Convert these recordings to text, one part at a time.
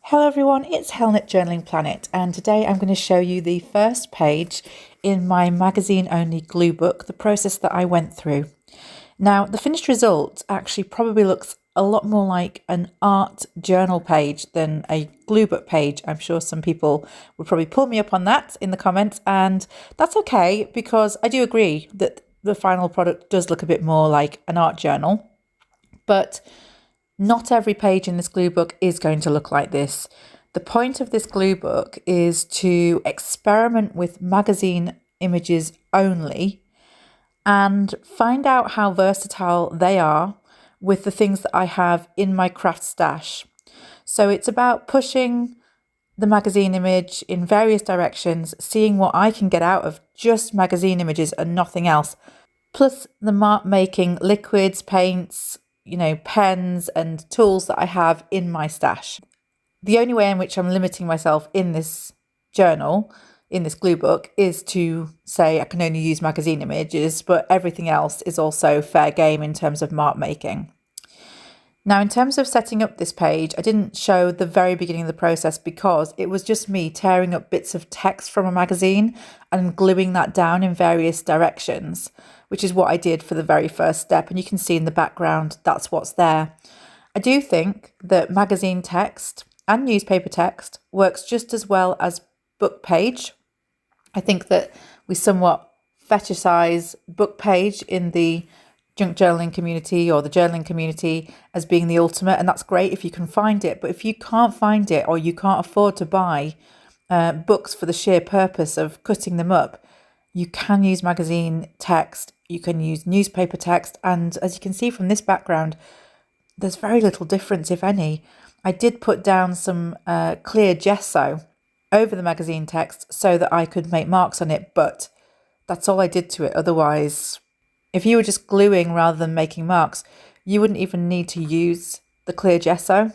Hello everyone, it's Hellknit Journaling Planet, and today I'm going to show you the first page in my magazine only glue book, the process that I went through. Now, the finished result actually probably looks a lot more like an art journal page than a glue book page. I'm sure some people would probably pull me up on that in the comments, and that's okay because I do agree that the final product does look a bit more like an art journal, but not every page in this glue book is going to look like this. The point of this glue book is to experiment with magazine images only and find out how versatile they are with the things that I have in my craft stash. So it's about pushing the magazine image in various directions, seeing what I can get out of just magazine images and nothing else, plus the mark making liquids, paints, pens and tools that I have in my stash. The only way in which I'm limiting myself in this journal, in this glue book, is to say I can only use magazine images, but everything else is also fair game in terms of mark making. Now, in terms of setting up this page, I didn't show the very beginning of the process because it was just me tearing up bits of text from a magazine and gluing that down in various directions, which is what I did for the very first step. And you can see in the background, that's what's there. I do think that magazine text and newspaper text works just as well as book page. I think that we somewhat fetishize book page in the junk journaling community or the journaling community as being the ultimate, and that's great if you can find it. But if you can't find it or you can't afford to buy books for the sheer purpose of cutting them up, you can use magazine text, you can use newspaper text, and as you can see from this background, there's very little difference, if any. I did put down some clear gesso over the magazine text so that I could make marks on it, but that's all I did to it. Otherwise, if you were just gluing rather than making marks, you wouldn't even need to use the clear gesso.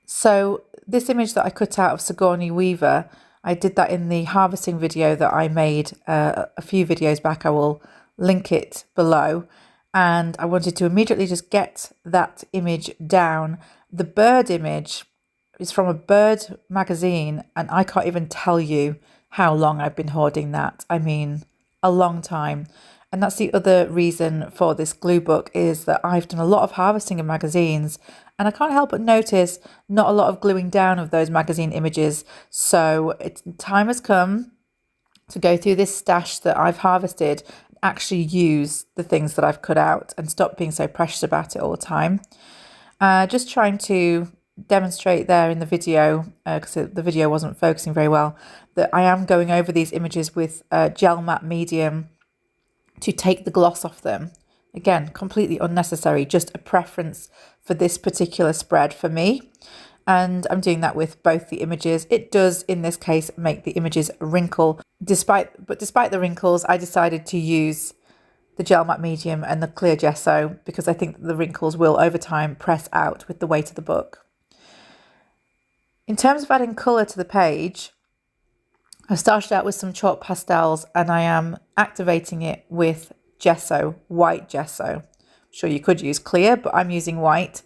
So this image that I cut out of Sigourney Weaver, I did that in the harvesting video that I made a few videos back. I will link it below. And I wanted to immediately just get that image down. The bird image is from a bird magazine, and I can't even tell you how long I've been hoarding that. I mean, a long time. And that's the other reason for this glue book, is that I've done a lot of harvesting of magazines and I can't help but notice not a lot of gluing down of those magazine images. So time has come to go through this stash that I've harvested, actually use the things that I've cut out and stop being so precious about it all the time. Just trying to demonstrate there in the video, because the video wasn't focusing very well, that I am going over these images with gel matte medium to take the gloss off them. Again, completely unnecessary, just a preference for this particular spread for me. And I'm doing that with both the images. It does, in this case, make the images wrinkle. Despite the wrinkles, I decided to use the gel matte medium and the clear gesso because I think the wrinkles will, over time, press out with the weight of the book. In terms of adding colour to the page, I started out with some chalk pastels and I am activating it with gesso, white gesso. I'm sure you could use clear, but I'm using white,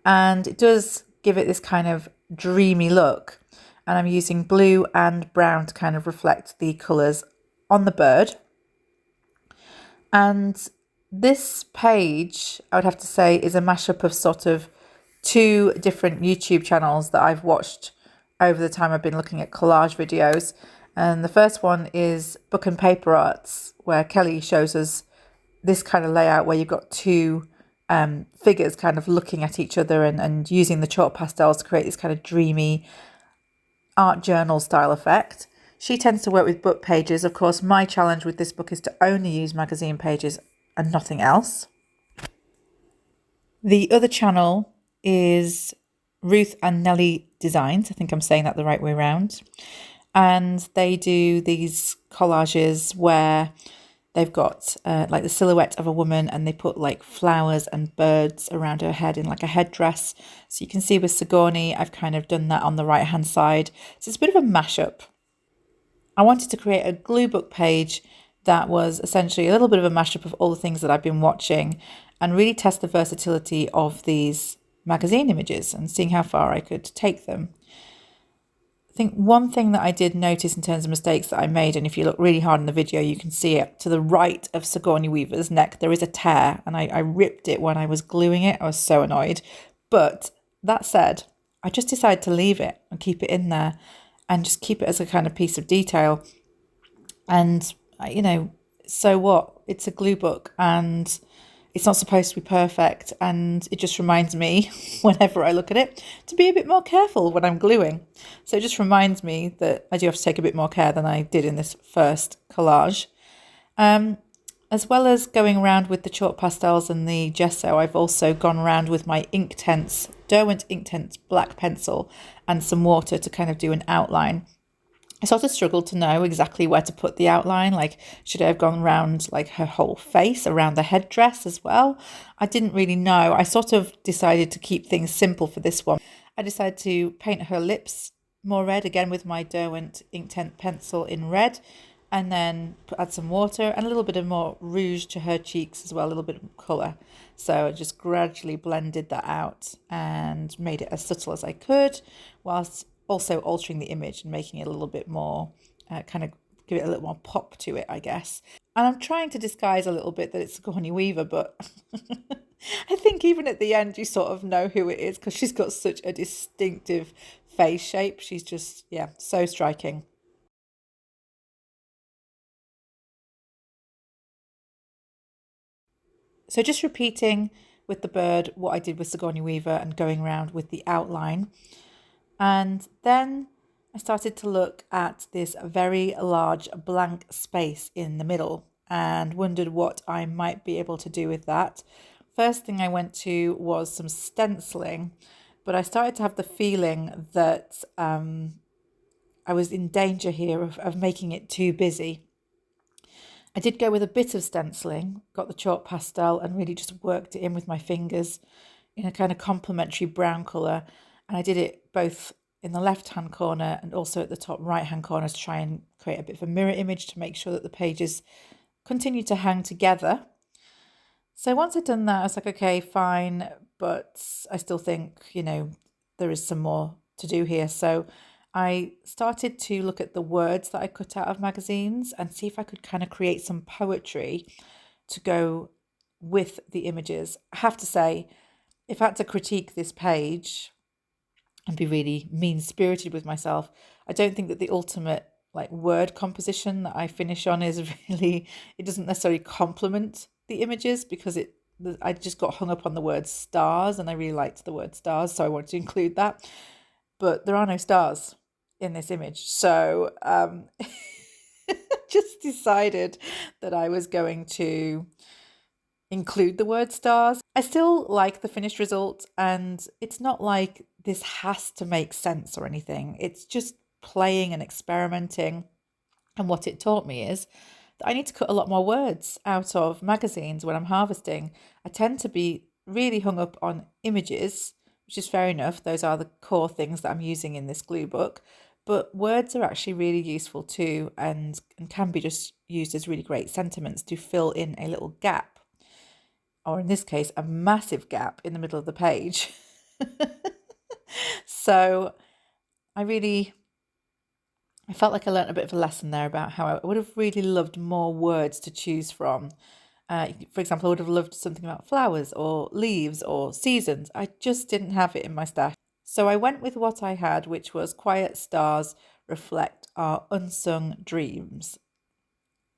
and it does give it this kind of dreamy look. And I'm using blue and brown to kind of reflect the colours on the bird. And this page, I would have to say, is a mashup of sort of two different YouTube channels that I've watched over the time I've been looking at collage videos. And the first one is Book and Paper Arts, where Kelly shows us this kind of layout where you've got two figures kind of looking at each other and using the chalk pastels to create this kind of dreamy art journal style effect. She tends to work with book pages. Of course, my challenge with this book is to only use magazine pages and nothing else. The other channel is Ruth and Nellie Designs. I think I'm saying that the right way around. And they do these collages where they've got like the silhouette of a woman and they put like flowers and birds around her head in like a headdress. So you can see with Sigourney, I've kind of done that on the right hand side. So it's a bit of a mashup. I wanted to create a glue book page that was essentially a little bit of a mashup of all the things that I've been watching and really test the versatility of these magazine images and seeing how far I could take them. I think one thing that I did notice in terms of mistakes that I made, and if you look really hard in the video, you can see it to the right of Sigourney Weaver's neck, there is a tear, and I ripped it when I was gluing it. I was so annoyed. But that said, I just decided to leave it and keep it in there and just keep it as a kind of piece of detail. And, so what? It's a glue book and it's not supposed to be perfect. And it just reminds me, whenever I look at it, to be a bit more careful when I'm gluing. So it just reminds me that I do have to take a bit more care than I did in this first collage. As well as going around with the chalk pastels and the gesso, I've also gone around with my Inktense, Derwent Inktense black pencil and some water to kind of do an outline. I sort of struggled to know exactly where to put the outline. Like, should I have gone around like her whole face, around the headdress as well? I didn't really know. I sort of decided to keep things simple for this one. I decided to paint her lips more red, again with my Derwent Inktense pencil in red, and then add some water and a little bit of more rouge to her cheeks as well, a little bit of colour. So I just gradually blended that out and made it as subtle as I could, whilst also altering the image and making it a little bit more, kind of give it a little more pop to it, I guess. And I'm trying to disguise a little bit that it's Sigourney Weaver, but I think even at the end you sort of know who it is because she's got such a distinctive face shape. She's just, yeah, so striking. So just repeating with the bird what I did with Sigourney Weaver and going around with the outline. And then I started to look at this very large blank space in the middle and wondered what I might be able to do with that. First thing I went to was some stenciling, but I started to have the feeling that I was in danger here of making it too busy. I did go with a bit of stenciling, got the chalk pastel and really just worked it in with my fingers in a kind of complementary brown colour. And I did it both in the left-hand corner and also at the top right-hand corner to try and create a bit of a mirror image to make sure that the pages continue to hang together. So once I'd done that, I was like, okay, fine, but I still think, there is some more to do here. So I started to look at the words that I cut out of magazines and see if I could kind of create some poetry to go with the images. I have to say, if I had to critique this page and be really mean-spirited with myself, I don't think that the ultimate word composition that I finish on is really, it doesn't necessarily complement the images because I just got hung up on the word stars and I really liked the word stars, so I wanted to include that. But there are no stars in this image. So just decided that I was going to include the word stars. I still like the finished result, and it's not like this has to make sense or anything. It's just playing and experimenting. And what it taught me is that I need to cut a lot more words out of magazines when I'm harvesting. I tend to be really hung up on images, which is fair enough. Those are the core things that I'm using in this glue book. But words are actually really useful too, and can be just used as really great sentiments to fill in a little gap, or in this case, a massive gap in the middle of the page. So I felt like I learned a bit of a lesson there about how I would have really loved more words to choose from. For example, I would have loved something about flowers or leaves or seasons. I just didn't have it in my stash. So I went with what I had, which was quiet stars reflect our unsung dreams.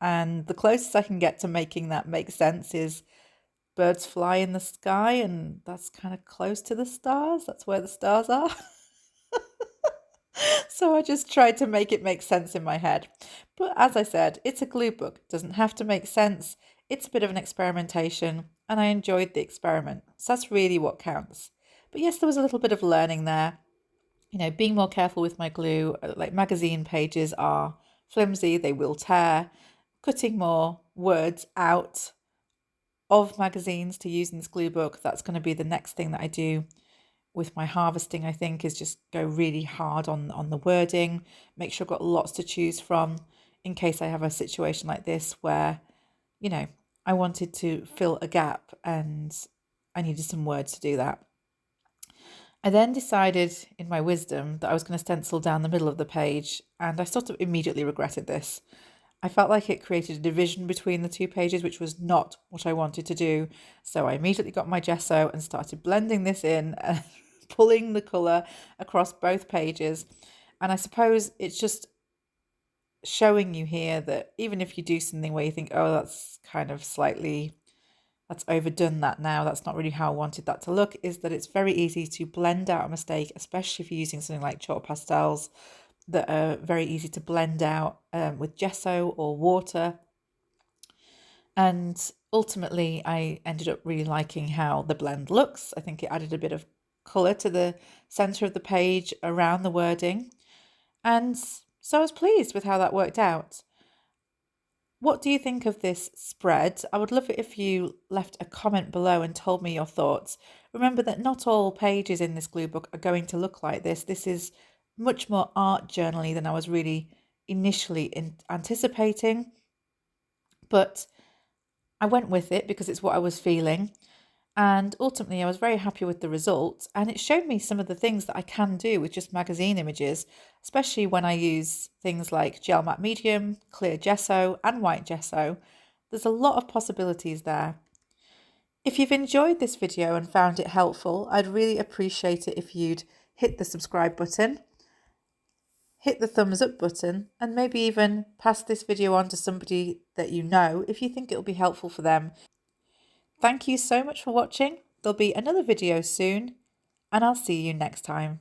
And the closest I can get to making that make sense is birds fly in the sky, and that's kind of close to the stars. That's where the stars are. So I just tried to make it make sense in my head. But as I said, it's a glue book. It doesn't have to make sense. It's a bit of an experimentation, and I enjoyed the experiment. So that's really what counts. But yes, there was a little bit of learning there. Being more careful with my glue. Like, magazine pages are flimsy, they will tear. Cutting more words out of magazines to use in this glue book, that's going to be the next thing that I do with my harvesting, I think, is just go really hard on the wording, make sure I've got lots to choose from in case I have a situation like this where, I wanted to fill a gap and I needed some words to do that. I then decided in my wisdom that I was going to stencil down the middle of the page, and I sort of immediately regretted this. I felt like it created a division between the two pages, which was not what I wanted to do. So I immediately got my gesso and started blending this in and pulling the colour across both pages. And I suppose it's just showing you here that even if you do something where you think, oh, that's kind of slightly, that's overdone that now, that's not really how I wanted that to look, is that it's very easy to blend out a mistake, especially if you're using something like chalk pastels that are very easy to blend out with gesso or water. And ultimately, I ended up really liking how the blend looks. I think it added a bit of colour to the centre of the page around the wording. And so I was pleased with how that worked out. What do you think of this spread? I would love it if you left a comment below and told me your thoughts. Remember that not all pages in this glue book are going to look like this. This is much more art journal-y than I was really initially anticipating. But I went with it because it's what I was feeling. And ultimately, I was very happy with the results. And it showed me some of the things that I can do with just magazine images, especially when I use things like gel matte medium, clear gesso, and white gesso. There's a lot of possibilities there. If you've enjoyed this video and found it helpful, I'd really appreciate it if you'd hit the subscribe button, hit the thumbs up button, and maybe even pass this video on to somebody that you know if you think it'll be helpful for them. Thank you so much for watching. There'll be another video soon, and I'll see you next time.